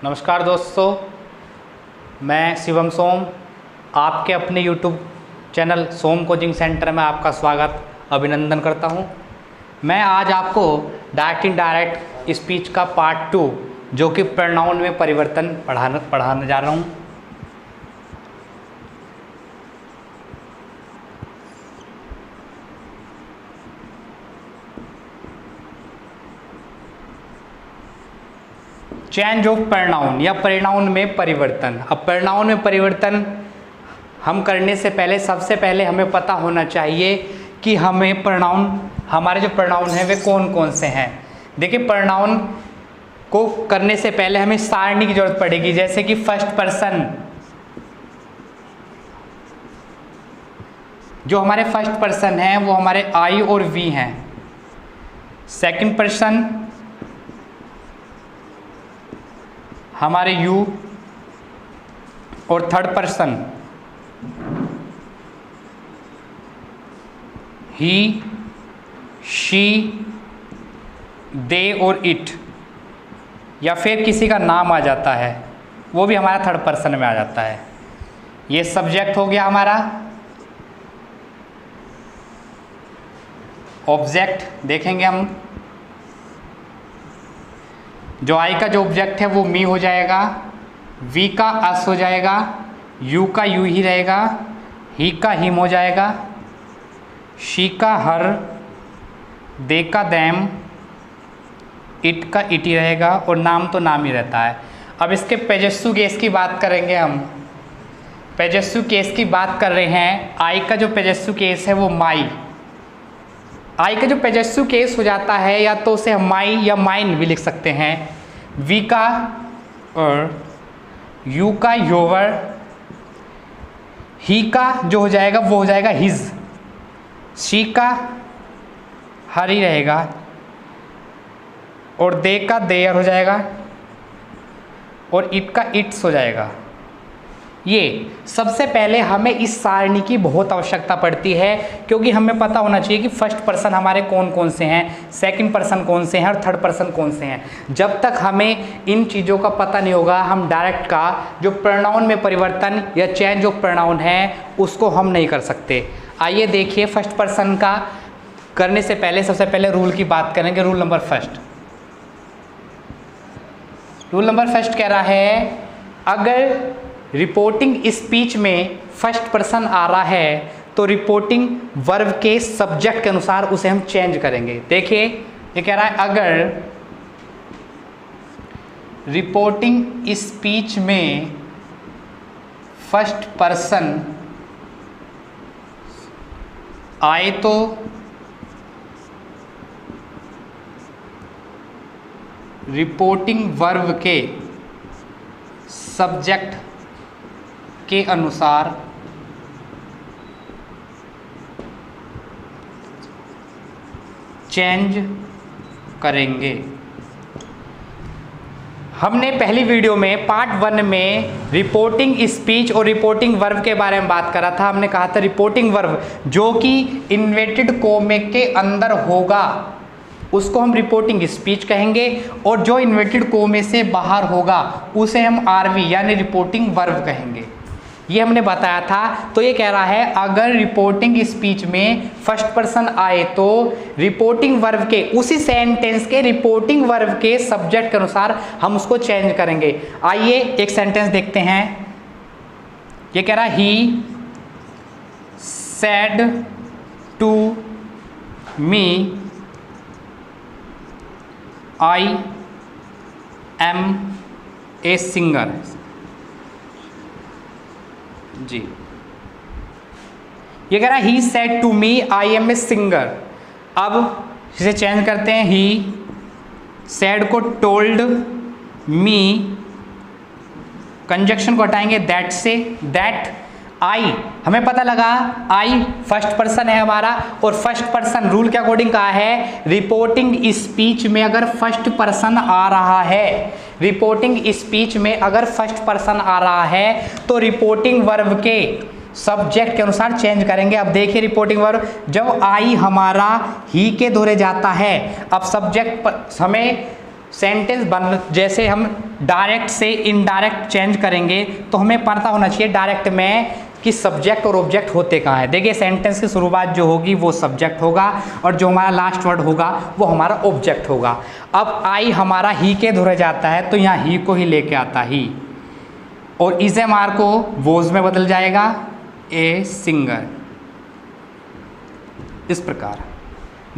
नमस्कार दोस्तों, मैं शिवम सोम आपके अपने यूट्यूब चैनल सोम कोचिंग सेंटर में आपका स्वागत अभिनंदन करता हूं। मैं आज आपको डायरेक्ट इनडायरेक्ट स्पीच का पार्ट 2 जो कि प्रोनाउन में परिवर्तन पढ़ाने जा रहा हूं। चेंज ऑफ प्रोनाउन या प्रोनाउन में परिवर्तन। अब प्रोनाउन में परिवर्तन हम करने से पहले सबसे पहले हमें पता होना चाहिए कि हमें प्रोनाउन हमारे जो प्रोनाउन हैं वे कौन कौन से हैं। देखिए, प्रोनाउन को करने से पहले हमें सारणी की जरूरत पड़ेगी। जैसे कि फर्स्ट पर्सन, जो हमारे फर्स्ट पर्सन हैं वो हमारे आई और वी हैं। सेकंड पर्सन हमारे यू और थर्ड पर्सन ही, शी, दे और इट, या फिर किसी का नाम आ जाता है वो भी हमारा थर्ड पर्सन में आ जाता है। ये सब्जेक्ट हो गया हमारा। ऑब्जेक्ट देखेंगे हम, जो आई का जो ऑब्जेक्ट है वो मी हो जाएगा, वी का अस हो जाएगा, यू का यू ही रहेगा, ही का हिम हो जाएगा, शी का हर, दे का दैम, इट का इट ही रहेगा और नाम तो नाम ही रहता है। अब इसके पेजेस्सु केस की बात करेंगे हम। पेजेस्सु केस की बात कर रहे हैं। आई का जो पेजेस्सु केस है वो माई। आई का जो पेजेस्सु केस हो जाता है या तो उसे हम माई या माइन भी लिख सकते हैं। वी का और, यू का योवर, ही का जो हो जाएगा वो हो जाएगा हिज, शी का हर ही रहेगा और दे का देयर हो जाएगा और इट का इट्स हो जाएगा। ये सबसे पहले हमें इस सारणी की बहुत आवश्यकता पड़ती है, क्योंकि हमें पता होना चाहिए कि फर्स्ट पर्सन हमारे कौन कौन से हैं, सेकंड पर्सन कौन से हैं और थर्ड पर्सन कौन से हैं। जब तक हमें इन चीज़ों का पता नहीं होगा, हम डायरेक्ट का जो प्रोनाउन में परिवर्तन या चेंज ऑफ प्रोनाउन है उसको हम नहीं कर सकते। आइए देखिए, फर्स्ट पर्सन का करने से पहले सबसे पहले रूल की बात करेंगे। रूल नंबर फर्स्ट कह रहा है, अगर रिपोर्टिंग स्पीच में फर्स्ट पर्सन आ रहा है तो रिपोर्टिंग वर्ब के सब्जेक्ट के अनुसार उसे हम चेंज करेंगे। देखिए, ये कह रहा है अगर रिपोर्टिंग स्पीच में फर्स्ट पर्सन आए तो रिपोर्टिंग वर्ब के सब्जेक्ट के अनुसार चेंज करेंगे। हमने पहली वीडियो में पार्ट 1 में रिपोर्टिंग स्पीच और रिपोर्टिंग वर्ब के बारे में बात करा था। हमने कहा था रिपोर्टिंग वर्ब जो कि इन्वर्टेड कोमे के अंदर होगा उसको हम रिपोर्टिंग स्पीच कहेंगे, और जो इन्वर्टेड कोमे से बाहर होगा उसे हम आरवी यानी रिपोर्टिंग वर्ब कहेंगे। ये हमने बताया था। तो ये कह रहा है अगर रिपोर्टिंग स्पीच में फर्स्ट पर्सन आए तो रिपोर्टिंग वर्ब के उसी सेंटेंस के रिपोर्टिंग वर्ब के सब्जेक्ट के अनुसार हम उसको चेंज करेंगे। आइए एक सेंटेंस देखते हैं। ये कह रहा है he said to me I am a singer. जी, ये कह रहा है he said to me I am a singer. अब इसे चेंज करते हैं। ही सेड को टोल्ड, मी कंजक्शन को हटाएंगे दैट से, दैट आई हमें पता लगा आई फर्स्ट पर्सन है हमारा, और फर्स्ट पर्सन रूल के अकॉर्डिंग कहा है रिपोर्टिंग स्पीच में अगर फर्स्ट पर्सन आ रहा है, रिपोर्टिंग स्पीच में अगर फर्स्ट पर्सन आ रहा है तो रिपोर्टिंग वर्ब के सब्जेक्ट के अनुसार चेंज करेंगे। अब देखिए रिपोर्टिंग वर्ब जब आई हमारा ही के दोहरे जाता है, अब सब्जेक्ट हमें सेंटेंस बन, जैसे हम डायरेक्ट से इनडायरेक्ट चेंज करेंगे तो हमें पता होना चाहिए डायरेक्ट में कि सब्जेक्ट और ऑब्जेक्ट होते कहाँ हैं। देखिए सेंटेंस की शुरुआत जो होगी वो सब्जेक्ट होगा और जो हमारा लास्ट वर्ड होगा वो हमारा ऑब्जेक्ट होगा। अब आई हमारा ही के धुरे जाता है तो यहाँ ही को ही लेके आता ही, और इज एम आर को वोज में बदल जाएगा ए सिंगर। इस प्रकार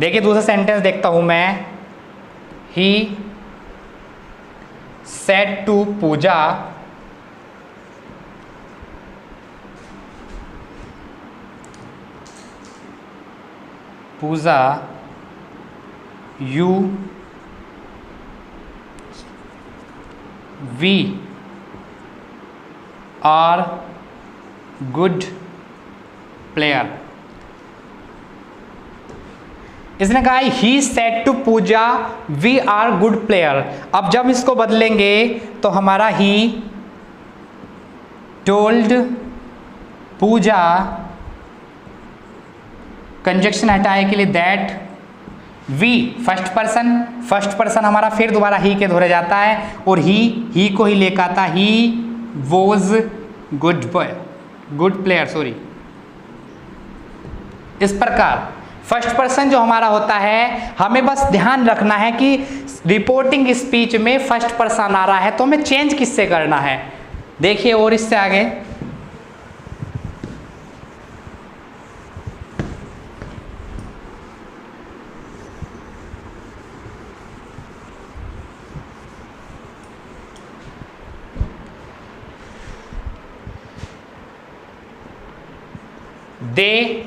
देखिए दूसरा सेंटेंस देखता हूं मैं। He said to Pooja Pooja you we are good player. इसने कहा he said to Pooja we are good player. अब जब इसको बदलेंगे तो हमारा ही टोल्ड पूजा, कंजक्शन हटाए के लिए दैट, वी फर्स्ट पर्सन हमारा फिर दोबारा ही के धोरे जाता है और ही को ही लेकर आता, he was good player sorry. इस प्रकार फर्स्ट पर्सन जो हमारा होता है, हमें बस ध्यान रखना है कि रिपोर्टिंग स्पीच में फर्स्ट पर्सन आ रहा है तो हमें चेंज किससे करना है। देखिए और इससे आगे they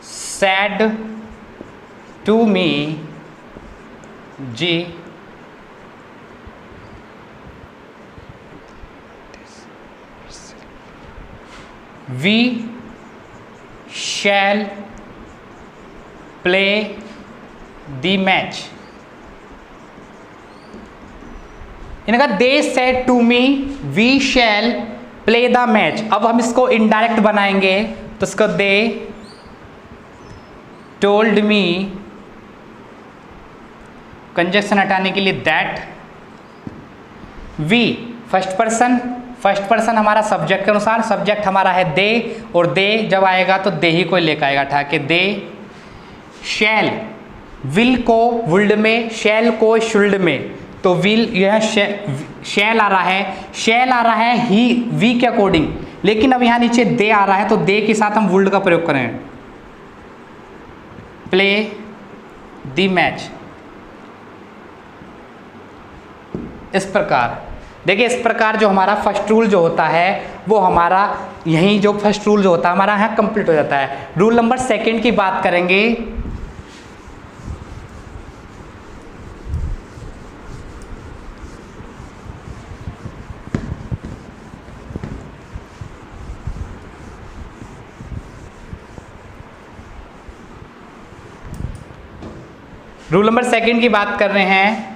said to me ji we shall play the match। इनका they said to me we shall play the match. अब हम इसको इनडायरेक्ट बनाएंगे तो इसको दे टोल्ड मी, कंजक्शन हटाने के लिए दैट, वी फर्स्ट पर्सन हमारा सब्जेक्ट के अनुसार, सब्जेक्ट हमारा है दे और दे जब आएगा तो दे ही को लेकर आएगा उठा के दे, शैल विल को वुल्ड में, शैल को शुल्ड में, तो विल यह शैल आ रहा है ही वी के अकॉर्डिंग, लेकिन अब यहाँ नीचे दे आ रहा है तो दे के साथ हम वुल्ड का प्रयोग करें, प्ले द मैच। इस प्रकार देखिए, इस प्रकार जो हमारा फर्स्ट रूल जो होता है वो हमारा यहीं जो फर्स्ट रूल जो होता है हमारा यहाँ कंप्लीट हो जाता है। रूल नंबर सेकंड की बात करेंगे। रूल नंबर सेकंड की बात कर रहे हैं।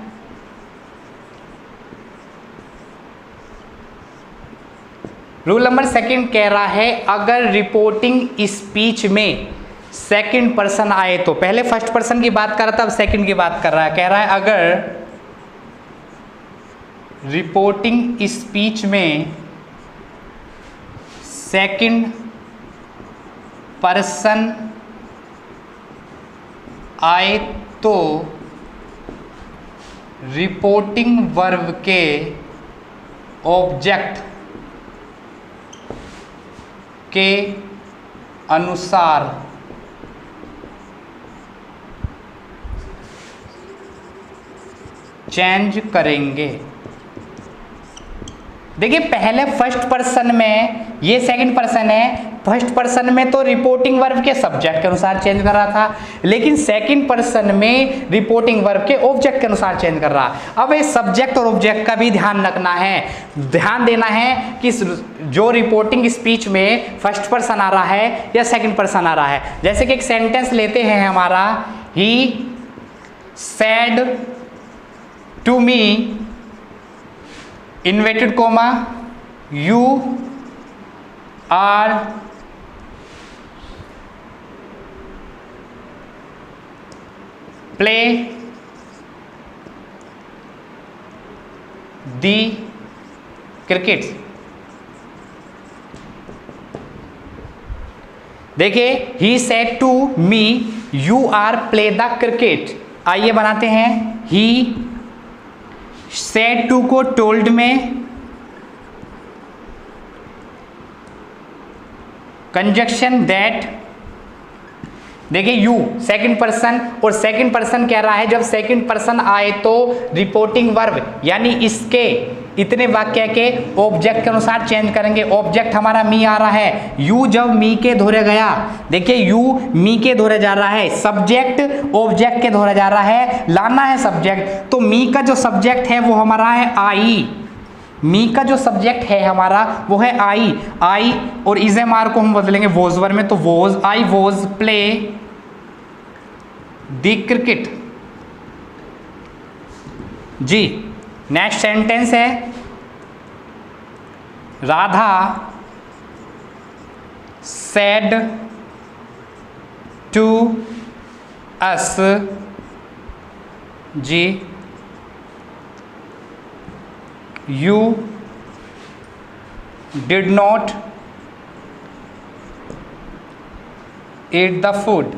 रूल नंबर सेकंड कह रहा है अगर रिपोर्टिंग स्पीच में सेकंड पर्सन आए तो, पहले फर्स्ट पर्सन की बात कर रहा था अब सेकंड की बात कर रहा है, कह रहा है अगर रिपोर्टिंग स्पीच में सेकंड पर्सन आए तो रिपोर्टिंग वर्ब के ऑब्जेक्ट के अनुसार चेंज करेंगे। देखिए पहले फर्स्ट पर्सन में, ये सेकंड पर्सन है, फर्स्ट पर्सन में तो रिपोर्टिंग वर्ब के सब्जेक्ट के अनुसार चेंज कर रहा था, लेकिन सेकंड पर्सन में रिपोर्टिंग वर्ब के ऑब्जेक्ट के अनुसार चेंज कर रहा। अब ये सब्जेक्ट और ऑब्जेक्ट का भी ध्यान रखना है, ध्यान देना है कि जो रिपोर्टिंग स्पीच में फर्स्ट पर्सन आ रहा है या सेकंड पर्सन आ रहा है। जैसे कि एक सेंटेंस लेते हैं हमारा, he said to me inverted comma you are play the crickets. देखिए, he said to me you are play the cricket. आइए बनाते हैं, ही सेड टू को टोल्ड में कंजक्शन दैट। देखिए, यू सेकंड पर्सन, और सेकंड पर्सन कह रहा है जब सेकंड पर्सन आए तो रिपोर्टिंग वर्ब यानी इसके इतने वाक्य के ऑब्जेक्ट के अनुसार चेंज करेंगे। ऑब्जेक्ट हमारा मी आ रहा है, यू जब मी के धोरे गया, देखिए यू मी के धोरे जा रहा है, सब्जेक्ट ऑब्जेक्ट के धोरे जा रहा है, लाना है सब्जेक्ट, तो मी का जो सब्जेक्ट है वो हमारा है आई। मी का जो सब्जेक्ट है हमारा वो है आई। आई और इज एम आर को हम बदलेंगे वोज वर्ब में, तो was, I was play the cricket. जी, नेक्स्ट सेंटेंस है, राधा सेड टू अस। जी, you did not eat the food।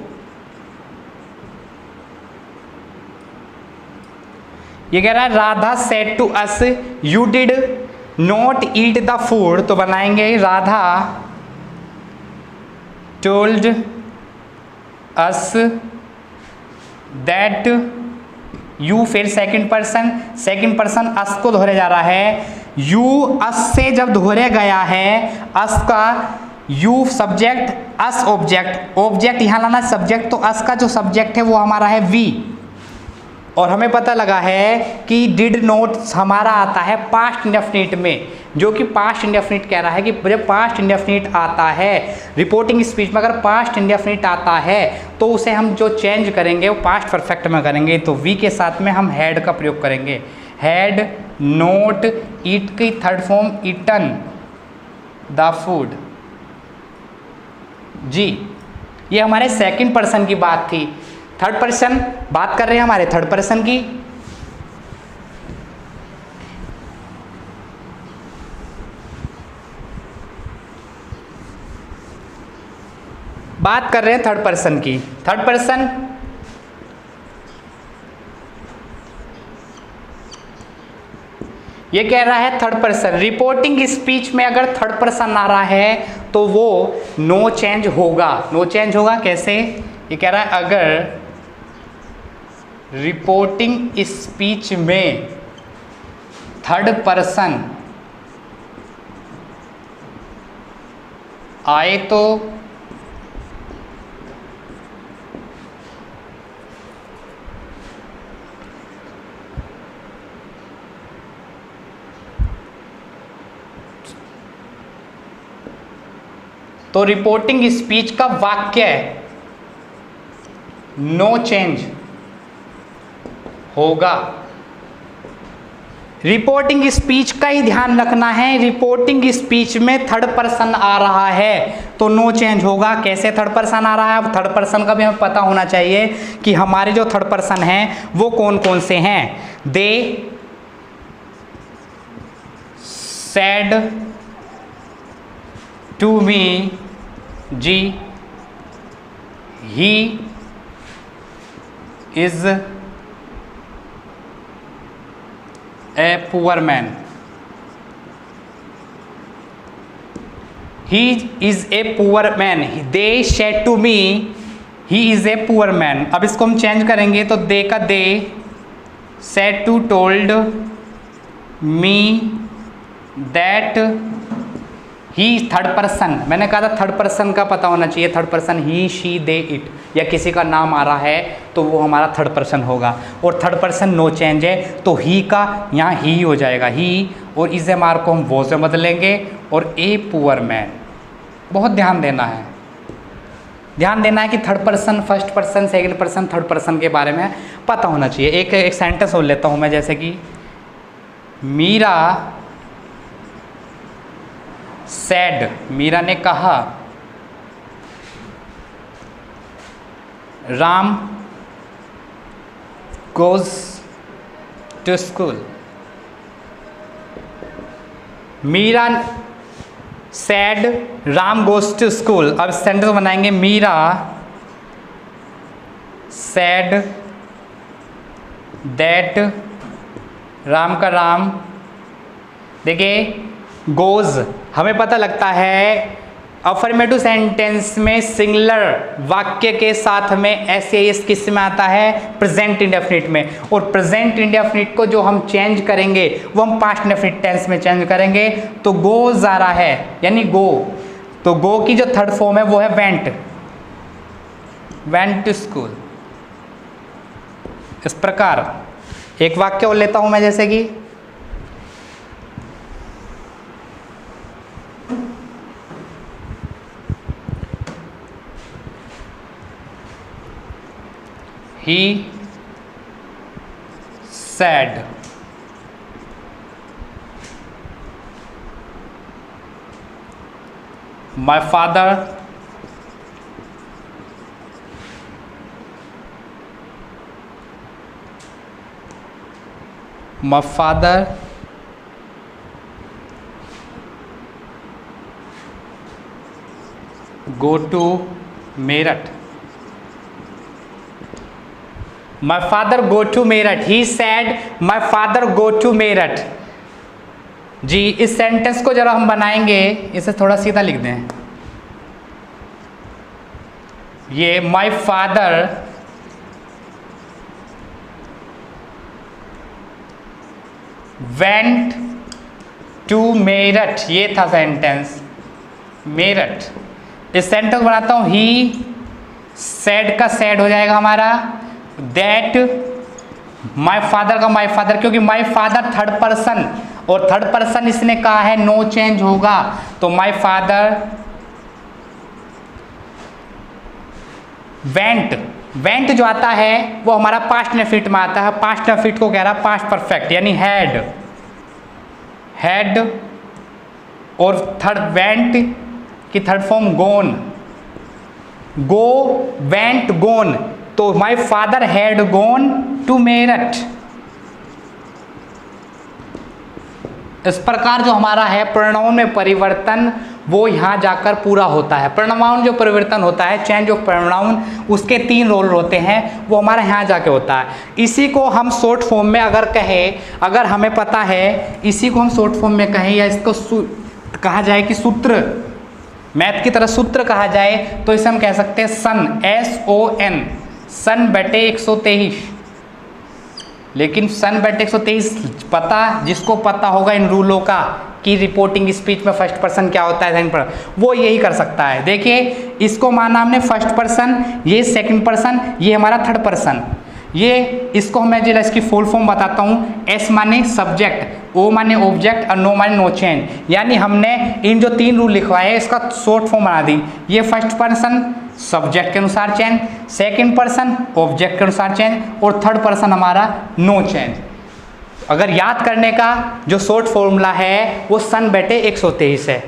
ये कह रहा है Radha said to us you did not eat the food, तो बनाएंगे Radha told us that you फिर सेकंड पर्सन अस को धोरे जा रहा है, यू अस से जब धोरे गया है, अस का you subject, us object, object यहां लाना सब्जेक्ट, तो अस का जो सब्जेक्ट है वो हमारा है वी। और हमें पता लगा है कि डिड नॉट हमारा आता है पास्ट इंडेफिनिट में, जो कि पास्ट इंडेफिनिट कह रहा है कि जब पास्ट इंडेफिनिट आता है रिपोर्टिंग स्पीच में, अगर पास्ट इंडेफिनिट आता है तो उसे हम जो चेंज करेंगे वो पास्ट परफेक्ट में करेंगे। तो वी के साथ में हम हैड का प्रयोग करेंगे। हैड नोट ईट की third form eaten the food. जी, ये हमारे सेकंड पर्सन की बात थी। थर्ड पर्सन बात कर रहे हैं हमारे थर्ड पर्सन की। बात कर रहे हैं थर्ड पर्सन की। थर्ड पर्सन ये कह रहा है थर्ड पर्सन रिपोर्टिंग स्पीच में अगर थर्ड पर्सन आ रहा है तो वो नो चेंज होगा। नो चेंज होगा कैसे? ये कह रहा है अगर रिपोर्टिंग स्पीच में थर्ड पर्सन आए तो रिपोर्टिंग स्पीच का वाक्य नो चेंज होगा। रिपोर्टिंग स्पीच का ही ध्यान रखना है। रिपोर्टिंग स्पीच में थर्ड पर्सन आ रहा है तो नो चेंज होगा। कैसे थर्ड पर्सन आ रहा है? अब थर्ड पर्सन का भी हमें पता होना चाहिए कि हमारे जो थर्ड पर्सन हैं वो कौन कौन से हैं। दे सेड टू मी, जी, he is a poor man, he is a poor man. They said to me he is a poor man. अब इसको हम चेंज करेंगे तो दे का they, said to told me that he, third person, मैंने कहा था थर्ड पर्सन का पता होना चाहिए। Third person he, she, they, it, या किसी का नाम आ रहा है तो वो हमारा थर्ड पर्सन होगा। और थर्ड पर्सन नो चेंज है तो ही का यहाँ ही हो जाएगा, ही, और इज एम आर को हम वो से बदलेंगे और ए पुअर मैन। बहुत ध्यान देना है, ध्यान देना है कि third person, first person, second person, third person के बारे में पता होना चाहिए। एक सेंटेंस बोल लेता हूँ मैं, जैसे कि मीरा सैड, मीरा ने कहा Ram goes to school. Meera said Ram goes to school. अब सेंटेंस बनाएंगे, मीरा सैड दैट, राम का राम, देखिए गोज, हमें पता लगता है अफर्मेटिव सेंटेंस में सिंगुलर वाक्य के साथ में एस किस में आता है, प्रेजेंट इंडेफिनिट में। और प्रेजेंट इंडेफिनिट को जो हम चेंज करेंगे वो हम पास्ट इंडेफिनिट टेंस में चेंज करेंगे। तो गोज आ रहा है यानी गो, तो गो की जो थर्ड फॉर्म है वो है वेंट, वेंट टू स्कूल। इस प्रकार एक वाक्य और लेता हूं मैं, जैसे कि he said my father go to Meerut। My father go to Meerut, he said my father go to Meerut। जी इस सेंटेंस को जरा हम बनाएंगे, इसे थोड़ा सीधा लिख दें। ये my father went to Meerut, ये था सेंटेंस मेरठ। इस सेंटेंस बनाता हूं, ही सैड का सैड हो जाएगा हमारा, दैट माई फादर का माई फादर, क्योंकि माई फादर थर्ड पर्सन और थर्ड पर्सन इसने कहा है नो चेंज होगा, तो माई फादर वेंट, वेंट जो आता है वो हमारा पास्ट इंडेफिनिट में आता है। पास्ट इंडेफिनिट को कह रहा है पास्ट परफेक्ट, यानी हैड, हैड और थर्ड वेंट की third form gone, go went gone, तो my father had gone to Meerut. इस प्रकार जो हमारा है प्रोनाउन में परिवर्तन वो यहाँ जाकर पूरा होता है। प्रोनाउन जो परिवर्तन होता है, चेंज ऑफ प्रोनाउन, उसके 3 रोल होते हैं, वो हमारा यहाँ जाके होता है। इसी को हम शॉर्ट फॉर्म में अगर कहें, अगर हमें पता है इसी को हम शॉर्ट फॉर्म में कहें या इसको कहा जाए कि सूत्र, मैथ की तरह सूत्र कहा जाए, तो इसे हम कह सकते हैं सन, SON, सन बटे 123। लेकिन सन बटे 123 पता, जिसको पता होगा इन रूलों का कि रिपोर्टिंग स्पीच में फर्स्ट पर्सन क्या होता है सेकंड पर्सन, वो यही कर सकता है। देखिए इसको माना हमने फर्स्ट पर्सन, ये सेकंड पर्सन, ये हमारा थर्ड पर्सन। ये इसको मैं जरा इसकी फुल फॉर्म बताता हूँ। S माने सब्जेक्ट, O माने ऑब्जेक्ट और नो माने नो चेंज। यानी हमने इन जो 3 रूल लिखवाए इसका शॉर्ट फॉर्म बना दी। ये फर्स्ट पर्सन सब्जेक्ट के अनुसार चेंज, सेकंड पर्सन ऑब्जेक्ट के अनुसार चेंज और थर्ड पर्सन हमारा नो चेंज। अगर याद करने का जो शॉर्ट फॉर्मूला है वो सन बटे 123 है।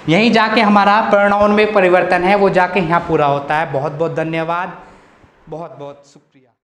यहीं जाके हमारा प्रोनाउन में परिवर्तन है वो जाके यहाँ पूरा होता है। बहुत बहुत धन्यवाद, बहुत बहुत शुक्रिया।